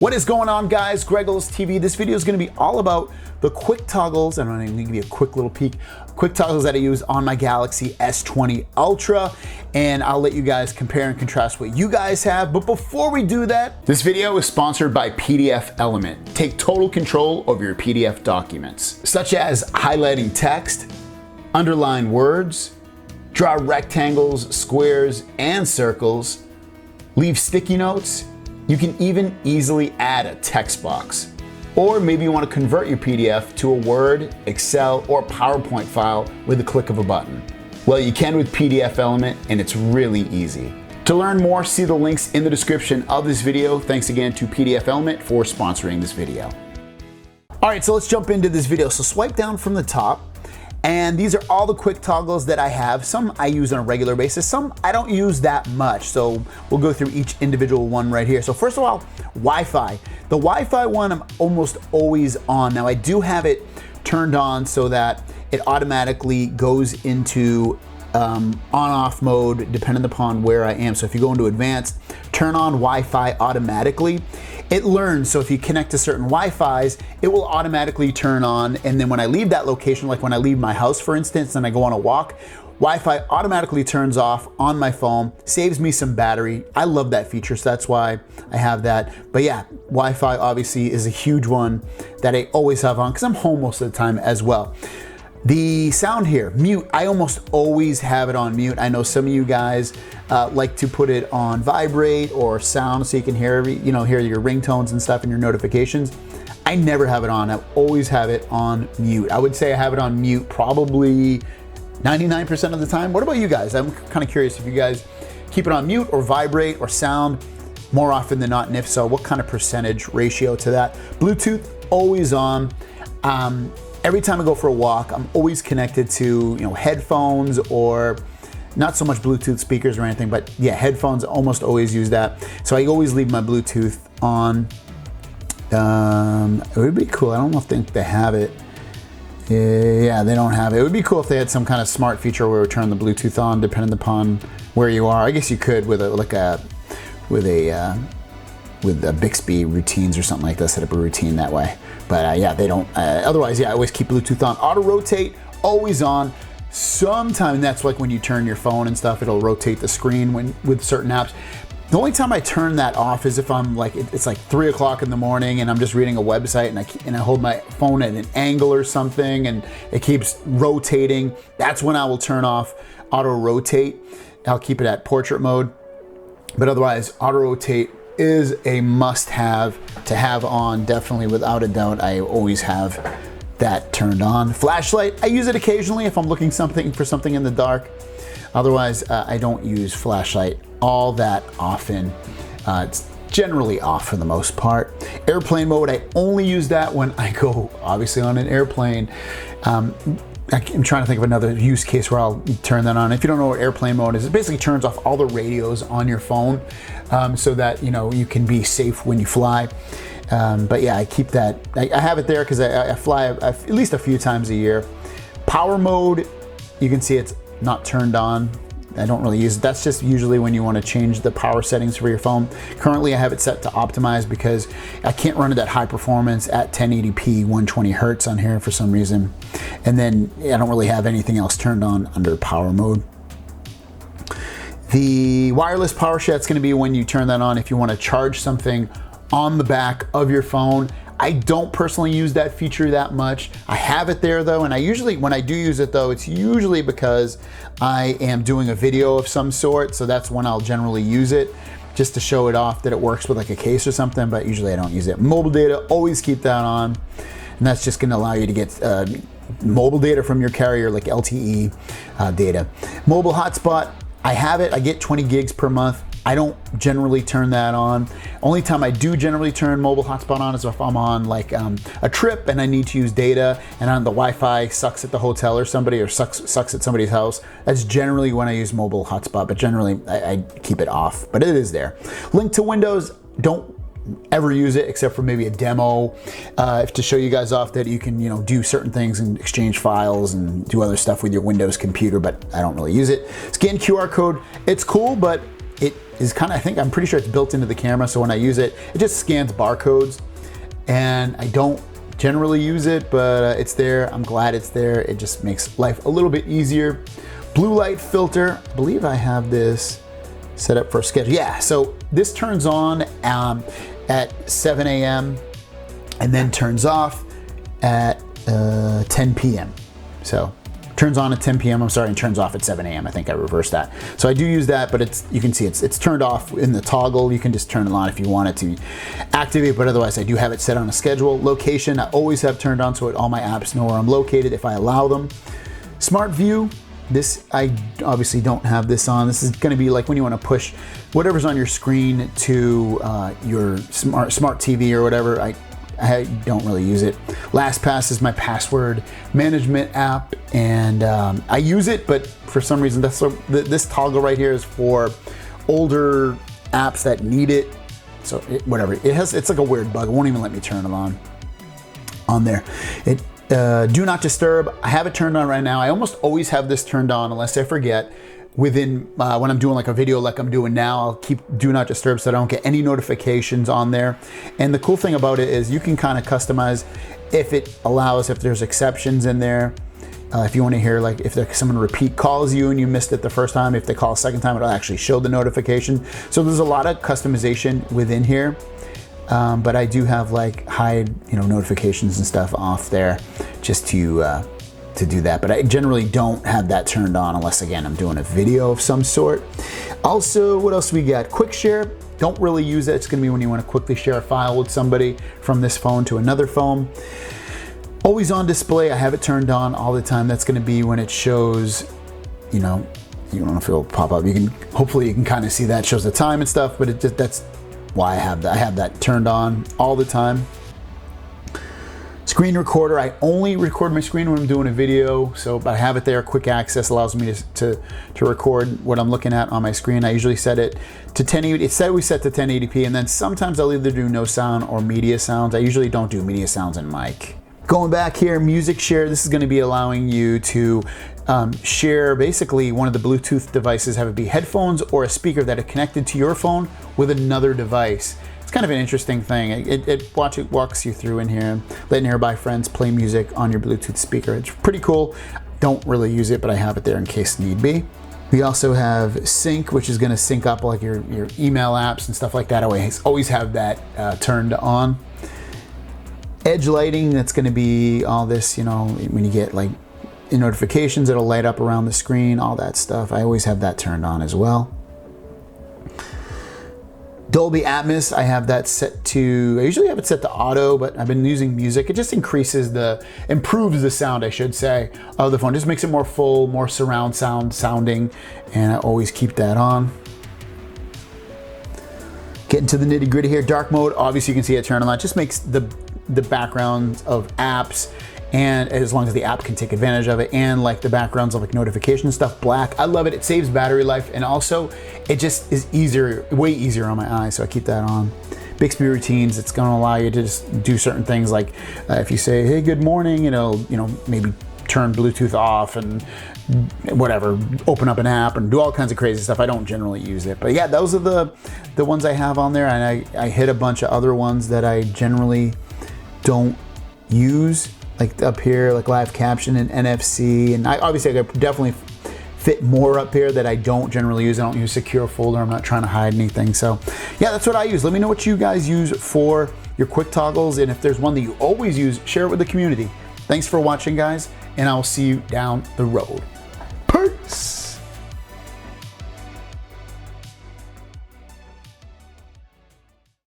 What is going on, guys? Greggles TV. This video is going to be all about the quick toggles. I'm going to give you a quick little peek. Quick toggles that I use on my Galaxy S20 Ultra, and I'll let you guys compare and contrast what you guys have. But before we do that, this video is sponsored by PDF Element. Take total control over your PDF documents, such as highlighting text, underline words, draw rectangles, squares, and circles, leave sticky notes. You can even easily add a text box. Or maybe you want to convert your PDF to a Word, Excel, or PowerPoint file with the click of a button. Well, you can with PDF Element, and it's really easy. To learn more, see the links in the description of this video. Thanks again to PDF Element for sponsoring this video. All right, so let's jump into this video. So swipe down from the top, and these are all the quick toggles that I have. Some I use on a regular basis, some I don't use that much. So we'll go through each individual one right here. So first of all, Wi-Fi. The Wi-Fi one I'm almost always on. Now I do have it turned on so that it automatically goes into on-off mode depending upon where I am. So if you go into advanced, turn on Wi-Fi automatically. It learns, so if you connect to certain Wi-Fis, it will automatically turn on, and then when I leave that location, like when I leave my house for instance, and I go on a walk, Wi-Fi automatically turns off on my phone, saves me some battery. I love that feature, so that's why I have that. But yeah, Wi-Fi obviously is a huge one that I always have on because I'm home most of the time as well. The sound here, mute, I almost always have it on mute. I know some of you guys like to put it on vibrate or sound so you can hear hear your ringtones and stuff and your notifications. I never have it on. I always have it on mute. I would say I have it on mute probably 99% of the time. What about you guys? I'm kind of curious if you guys keep it on mute or vibrate or sound more often than not, and if so, what kind of percentage ratio to that? Bluetooth, always on. Every time I go for a walk, I'm always connected to headphones, or not so much Bluetooth speakers or anything, but yeah, headphones, almost always use that. So I always leave my Bluetooth on. It would be cool. I don't know if they have it. Yeah, they don't have it. It would be cool if they had some kind of smart feature where we turn the Bluetooth on depending upon where you are. I guess you could with a Bixby Routines or something like that, set up a routine that way. But yeah, they don't. Otherwise, yeah, I always keep Bluetooth on. Auto rotate, always on. Sometimes that's like when you turn your phone and stuff, it'll rotate the screen with certain apps. The only time I turn that off is if I'm like, it's like 3 o'clock in the morning and I'm just reading a website and I hold my phone at an angle or something and it keeps rotating. That's when I will turn off auto rotate. I'll keep it at portrait mode. But otherwise, auto rotate is a must-have to have on, definitely, without a doubt. I always have that turned on. Flashlight, I use it occasionally if I'm looking for something in the dark. Otherwise, I don't use flashlight all that often. It's generally off for the most part. Airplane mode, I only use that when I go, obviously, on an airplane. I'm trying to think of another use case where I'll turn that on. If you don't know what airplane mode is, it basically turns off all the radios on your phone so that you can be safe when you fly. But yeah, I keep that. I have it there because I fly at least a few times a year. Power mode, you can see it's not turned on. I don't really use it. That's just usually when you want to change the power settings for your phone. Currently, I have it set to optimize because I can't run it at high performance at 1080p 120 hertz on here for some reason. And then I don't really have anything else turned on under power mode. The wireless power share, it's going to be when you turn that on if you want to charge something on the back of your phone. I don't personally use that feature that much. I have it there though, and I usually, when I do use it though, it's usually because I am doing a video of some sort, so that's when I'll generally use it, just to show it off that it works with like a case or something, but usually I don't use it. Mobile data, always keep that on, and that's just gonna allow you to get mobile data from your carrier, like LTE data. Mobile hotspot, I have it, I get 20 gigs per month. I don't generally turn that on. Only time I do generally turn mobile hotspot on is if I'm on like a trip and I need to use data and the Wi-Fi sucks at the hotel or somebody, or sucks at somebody's house. That's generally when I use mobile hotspot, but generally I keep it off, but it is there. Link to Windows, don't ever use it except for maybe a demo to show you guys off that you can do certain things and exchange files and do other stuff with your Windows computer, but I don't really use it. Scan QR code, it's cool, but it is kind of, I'm pretty sure it's built into the camera, so when I use it, it just scans barcodes, and I don't generally use it, but it's there. I'm glad it's there. It just makes life a little bit easier. Blue light filter, I believe I have this set up for a schedule. Yeah, so this turns on at 7 a.m. and then turns off at 10 p.m. So turns on at 10 p.m. I'm sorry, and turns off at 7 a.m. I think I reversed that. So I do use that, but you can see it's turned off in the toggle. You can just turn it on if you want it to activate, but otherwise I do have it set on a schedule. Location, I always have turned on so all my apps know where I'm located if I allow them. Smart view, this, I obviously don't have this on. This is gonna be like when you wanna push whatever's on your screen to your smart TV or whatever. I don't really use it. Lastpass is my password management app, and I use it, but for some reason, this toggle right here is for older apps that need it. So whatever, it's like a weird bug. It won't even let me turn it on there. Do not disturb. I have it turned on right now. I almost always have this turned on unless I forget. Within when I'm doing like a video like I'm doing now, I'll keep do not disturb so I don't get any notifications on there. And the cool thing about it is you can kind of customize if there's exceptions in there. If you want to hear, like if someone repeat calls you and you missed it the first time, if they call a second time, it'll actually show the notification. So there's a lot of customization within here. But I do have like hide notifications and stuff off there just to do that, but I generally don't have that turned on unless, again, I'm doing a video of some sort. Also, what else we got? Quick share, don't really use it. It's gonna be when you wanna quickly share a file with somebody from this phone to another phone. Always on display, I have it turned on all the time. That's gonna be when it shows, you don't know if it'll pop up. Hopefully you can kind of see that, it shows the time and stuff, but that's why I have that turned on all the time. Screen recorder, I only record my screen when I'm doing a video, but I have it there. Quick access allows me to record what I'm looking at on my screen. I usually set it to 1080. It said we set to 1080p, and then sometimes I'll either do no sound or media sounds. I usually don't do media sounds in mic. Going back here, music share, this is gonna be allowing you to share basically one of the Bluetooth devices, have it be headphones or a speaker that are connected to your phone with another device. It's kind of an interesting thing. It walks you through in here, letting nearby friends play music on your Bluetooth speaker. It's pretty cool. Don't really use it, but I have it there in case need be. We also have sync, which is gonna sync up like your email apps and stuff like that. I always have that turned on. Edge lighting, that's gonna be all this, when you get like notifications, it'll light up around the screen, all that stuff. I always have that turned on as well. Dolby Atmos, I have that set to, I usually have it set to auto, but I've been using music. It just improves the sound, I should say, of the phone. Just makes it more full, more surround sound sounding, and I always keep that on. Getting to the nitty gritty here, dark mode, obviously you can see it turn on. It just makes the backgrounds of apps, and as long as the app can take advantage of it, and like the backgrounds of like notification stuff, black. I love it. It saves battery life, and also it just is way easier on my eyes, so I keep that on. Bixby Routines, it's gonna allow you to just do certain things, like if you say, hey, good morning, maybe turn Bluetooth off and whatever, open up an app and do all kinds of crazy stuff. I don't generally use it, but yeah, those are the ones I have on there, and I hit a bunch of other ones that I generally don't use. Like up here, like live caption and NFC, and obviously I could definitely fit more up here that I don't generally use. I don't use secure folder. I'm not trying to hide anything. So yeah, that's what I use. Let me know what you guys use for your quick toggles, and if there's one that you always use, share it with the community. Thanks for watching, guys, and I'll see you down the road. Peace.